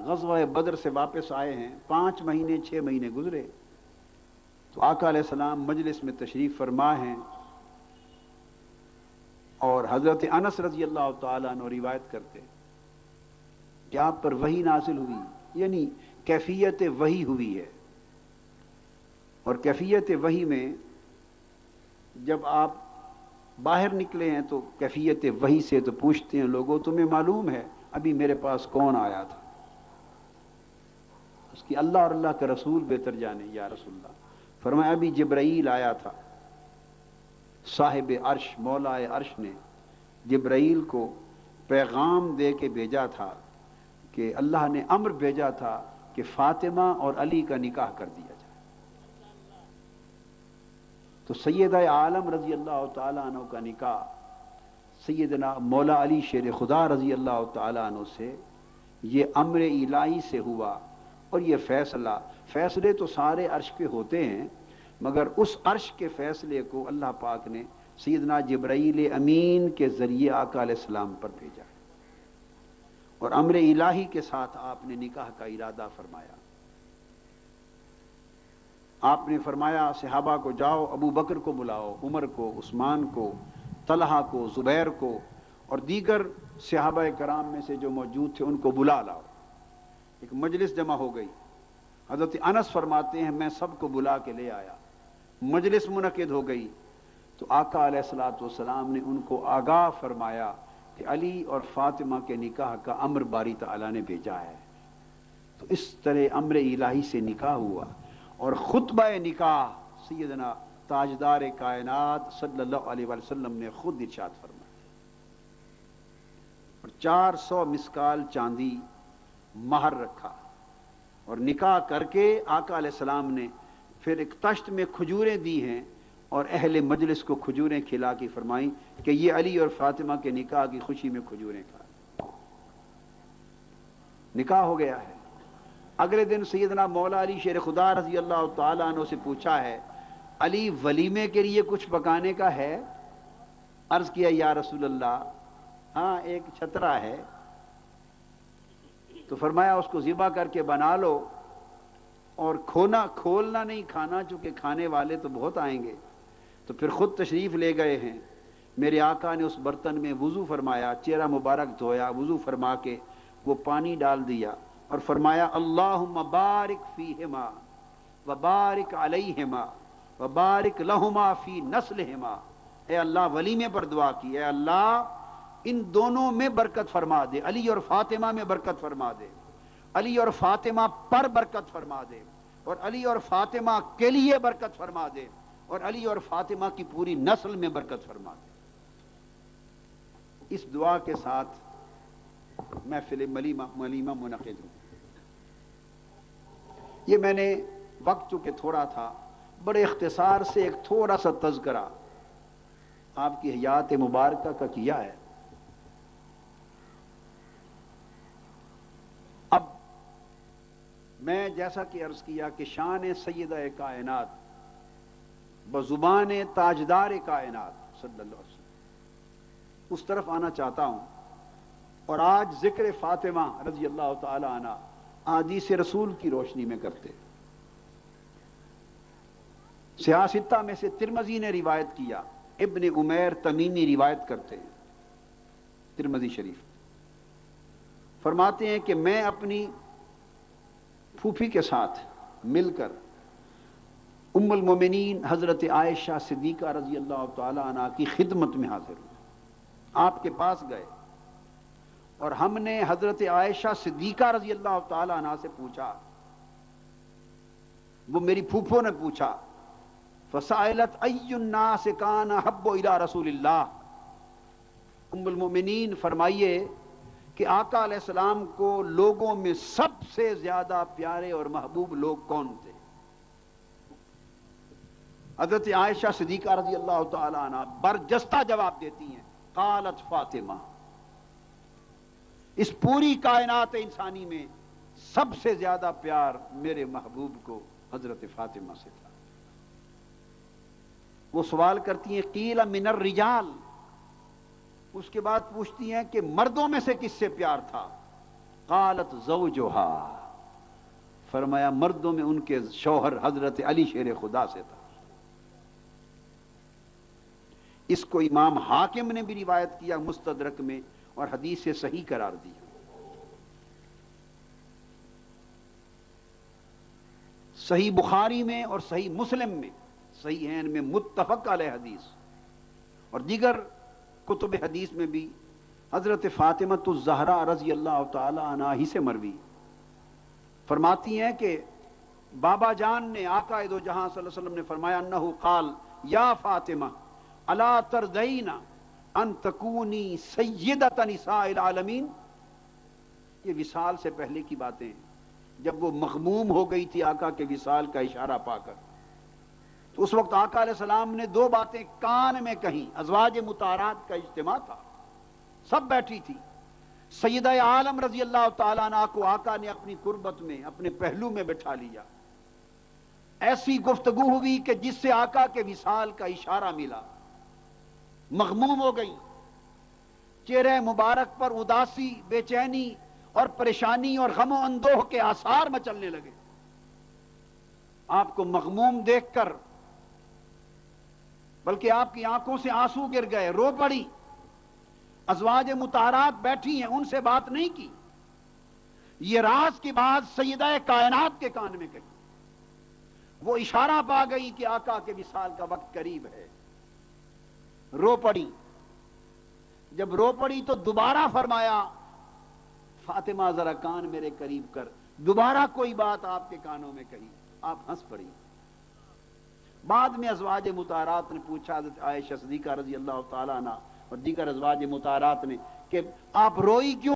غزوہ بدر سے واپس آئے ہیں، 5 مہینے 6 مہینے گزرے، تو آقا علیہ السلام مجلس میں تشریف فرما ہیں، اور حضرت انس رضی اللہ تعالیٰ عنہ روایت کرتے کہ آپ پر وحی نازل ہوئی، یعنی کیفیت وحی ہوئی ہے، اور کیفیت وحی میں جب آپ باہر نکلے ہیں تو کیفیت وحی سے تو پوچھتے ہیں لوگوں تمہیں معلوم ہے ابھی میرے پاس کون آیا تھا؟ اس کی اللہ اور اللہ کا رسول بہتر جانے، یا رسول اللہ، فرمایا ابھی جبرائیل آیا تھا، صاحب عرش مولا عرش نے جبرائیل کو پیغام دے کے بھیجا تھا کہ اللہ نے امر بھیجا تھا کہ فاطمہ اور علی کا نکاح کر دیا جائے۔ تو سیدہ عالم رضی اللہ تعالیٰ عنہ کا نکاح سیدنا مولا علی شیر خدا رضی اللہ تعالیٰ عنہ سے یہ امر الہی سے ہوا، اور یہ فیصلے تو سارے عرش پہ ہوتے ہیں، مگر اس عرش کے فیصلے کو اللہ پاک نے سیدنا جبرائیل امین کے ذریعے آقا علیہ السلام پر بھیجا، اور امر الہی کے ساتھ آپ نے نکاح کا ارادہ فرمایا۔ آپ نے فرمایا صحابہ کو جاؤ ابو بکر کو بلاؤ، عمر کو، عثمان کو، طلحہ کو، زبیر کو، اور دیگر صحابہ کرام میں سے جو موجود تھے ان کو بلا لاؤ۔ ایک مجلس جمع ہو گئی، حضرت انس فرماتے ہیں میں سب کو بلا کے لے آیا، مجلس منعقد ہو گئی، تو آقا علیہ الصلوۃ والسلام نے ان کو آگاہ فرمایا کہ علی اور فاطمہ کے نکاح کا امر باری تعالیٰ نے بھیجا ہے۔ تو اس طرح امر الہی سے نکاح ہوا، اور خطبہ نکاح سیدنا تاجدار کائنات صلی اللہ علیہ وسلم نے خود ارشاد فرمایا، اور 400 مسکال چاندی مہر رکھا، اور نکاح کر کے آقا علیہ السلام نے پھر ایک تشت میں کھجوریں دی ہیں، اور اہل مجلس کو کھجوریں کھلا کے فرمائیں کہ یہ علی اور فاطمہ کے نکاح کی خوشی میں کھجوریں کھا۔ نکاح ہو گیا ہے۔ اگلے دن سیدنا مولا علی شیر خدا رضی اللہ تعالیٰ عنہ سے پوچھا ہے علی ولیمے کے لیے کچھ پکانے کا ہے؟ عرض کیا یا رسول اللہ ہاں ایک چھترا ہے۔ تو فرمایا اس کو ذبح کر کے بنا لو، اور کھولنا نہیں کھانا، چونکہ کھانے والے تو بہت آئیں گے۔ تو پھر خود تشریف لے گئے ہیں، میرے آقا نے اس برتن میں وضو فرمایا، چہرہ مبارک دھویا، وضو فرما کے وہ پانی ڈال دیا، اور فرمایا اللہم بارک فیہما وبارک علیہما وبارک لہما فی نسلہما، اے اللہ ولیمے پر دعا کی، اے اللہ ان دونوں میں برکت فرما دے، علی اور فاطمہ میں برکت فرما دے، علی اور فاطمہ پر برکت فرما دے، اور علی اور فاطمہ کے لیے برکت فرما دے، اور علی اور فاطمہ کی پوری نسل میں برکت فرما دے۔ اس دعا کے ساتھ محفل ولیمہ منعقد ہوں۔ یہ میں نے وقت چونکہ تھوڑا تھا، بڑے اختصار سے ایک تھوڑا سا تذکرہ آپ کی حیات مبارکہ کا کیا ہے۔ اب میں جیسا کہ عرض کیا کہ شان سیدہ کائنات بزبان تاجدار کائنات صلی اللہ علیہ وسلم اس طرف آنا چاہتا ہوں، اور آج ذکر فاطمہ رضی اللہ تعالی عنہ احادیث رسول کی روشنی میں کرتے۔ سیاستہ میں سے ترمذی نے روایت کیا، ابن عمیر تمیمی روایت کرتے ہیں ترمذی شریف، فرماتے ہیں کہ میں اپنی پھوپھی کے ساتھ مل کر ام المومنین حضرت عائشہ صدیقہ رضی اللہ تعالی عنہ کی خدمت میں حاضر ہوئے، آپ کے پاس گئے، اور ہم نے حضرت عائشہ صدیقہ رضی اللہ تعالی عنہ سے پوچھا، وہ میری پھوپھو نے پوچھا، فسائلت ای الناس کان احب الی رسول اللہ، ام المومنین فرمائیے کہ آقا علیہ السلام کو لوگوں میں سب سے زیادہ پیارے اور محبوب لوگ کون تھے؟ حضرت عائشہ صدیقہ رضی اللہ تعالی عنہ برجستہ جواب دیتی ہیں، قالت فاطمہ، اس پوری کائنات انسانی میں سب سے زیادہ پیار میرے محبوب کو حضرت فاطمہ سے تھا۔ وہ سوال کرتی ہیں قیل من الرجال، اس کے بعد پوچھتی ہیں کہ مردوں میں سے کس سے پیار تھا؟ قالت زوجہا، فرمایا مردوں میں ان کے شوہر حضرت علی شیر خدا سے تھا۔ اس کو امام حاکم نے بھی روایت کیا مستدرک میں اور حدیث سے صحیح قرار دیا۔ صحیح بخاری میں اور صحیح مسلم میں، صحیحین میں متفق علیہ حدیث اور دیگر کتب حدیث میں بھی حضرت فاطمہ الزہرا رضی اللہ تعالی عنہا ہی سے مروی فرماتی ہیں کہ بابا جان نے آقا دو جہاں صلی اللہ علیہ وسلم نے فرمایا انہو قال یا فاطمہ الا ترضین ان تکونی سیدۃ نساء العالمین۔ یہ وصال سے پہلے کی باتیں ہیں، جب وہ مغموم ہو گئی تھی آقا کے وصال کا اشارہ پا کر، تو اس وقت آقا علیہ السلام نے دو باتیں کان میں کہیں۔ ازواج مطہرات کا اجتماع تھا، سب بیٹھی تھی۔ سیدہ عالم رضی اللہ تعالیٰ عنہ کو آقا نے اپنی قربت میں اپنے پہلو میں بٹھا لیا۔ ایسی گفتگو ہوئی کہ جس سے آقا کے وصال کا اشارہ ملا، مغموم ہو گئی، چہرے مبارک پر اداسی، بے چینی اور پریشانی اور غم و اندوہ کے آثار مچلنے لگے۔ آپ کو مغموم دیکھ کر بلکہ آپ کی آنکھوں سے آنسو گر گئے، رو پڑی۔ ازواج مطہرات بیٹھی ہیں، ان سے بات نہیں کی، یہ راز کی بات سیدہ کائنات کے کان میں کہی۔ وہ اشارہ پا گئی کہ آقا کے وصال کا وقت قریب ہے، رو پڑی۔ جب رو پڑی تو دوبارہ فرمایا فاطمہ ذرا کان میرے قریب کر، دوبارہ کوئی بات آپ کے کانوں میں کہی، آپ ہنس پڑی۔ بعد میں ازواج مطہرات نے پوچھا حضرت عائشہ صدیقہ رضی اللہ تعالیٰ عنہ اور دیگر ازواج مطہرات نے کہ آپ روئی کیوں؟